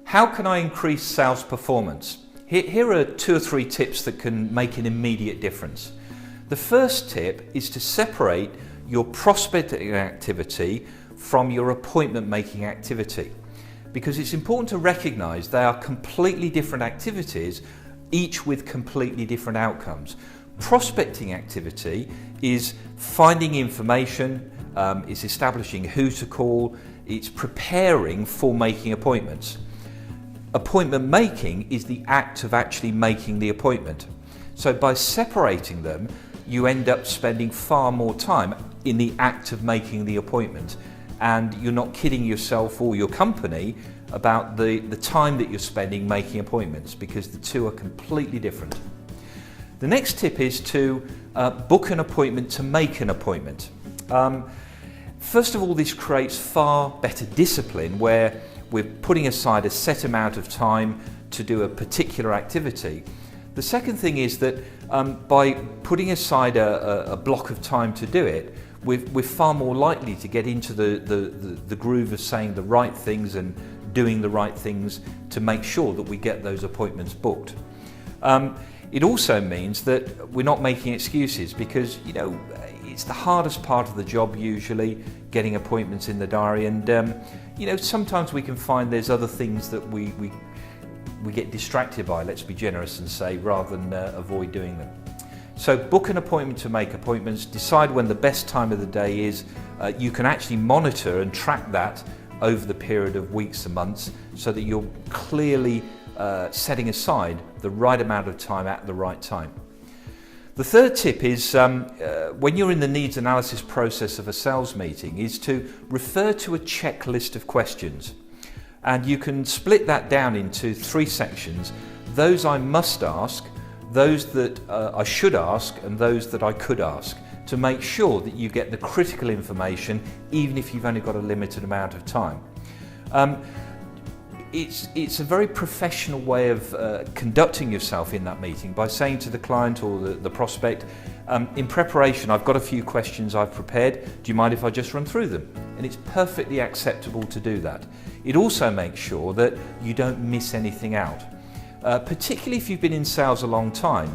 How can I increase sales performance? Here are 2 or 3 tips that can make an immediate difference. The first tip is to separate your prospecting activity from your appointment making activity, because it's important to recognize they are completely different activities, each with completely different outcomes. Prospecting activity is finding information, it's establishing who to call, it's preparing for making appointments. Appointment making is the act of actually making the appointment. So by separating them, you end up spending far more time in the act of making the appointment, and you're not kidding yourself or your company about the time that you're spending making appointments, because the two are completely different. The next tip is to book an appointment to make an appointment. First of all, this creates far better discipline where we're putting aside a set amount of time to do a particular activity. The second thing is that by putting aside a block of time to do it, we're far more likely to get into the groove of saying the right things and doing the right things to make sure that we get those appointments booked. It also means that we're not making excuses, because it's the hardest part of the job usually, getting appointments in the diary, and sometimes we can find there's other things that we get distracted by, let's be generous and say, rather than avoid doing them. So book an appointment to make appointments, decide when the best time of the day is. You can actually monitor and track that over the period of weeks and months, so that you're clearly setting aside the right amount of time at the right time. The third tip is, when you're in the needs analysis process of a sales meeting, is to refer to a checklist of questions. And you can split that down into 3 sections: those I must ask, those that I should ask, and those that I could ask, to make sure that you get the critical information even if you've only got a limited amount of time. It's a very professional way of conducting yourself in that meeting, by saying to the client or the prospect, in preparation I've got a few questions I've prepared, do you mind if I just run through them? And it's perfectly acceptable to do that. It also makes sure that you don't miss anything out. Particularly if you've been in sales a long time,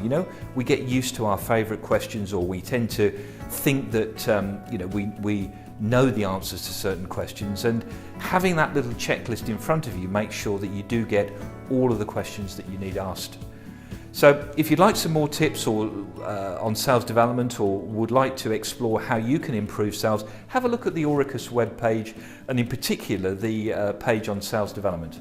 we get used to our favourite questions, or we tend to think that we know the answers to certain questions, and having that little checklist in front of you makes sure that you do get all of the questions that you need asked. So if you'd like some more tips on sales development, or would like to explore how you can improve sales, have a look at the Auricas webpage, and in particular the page on sales development.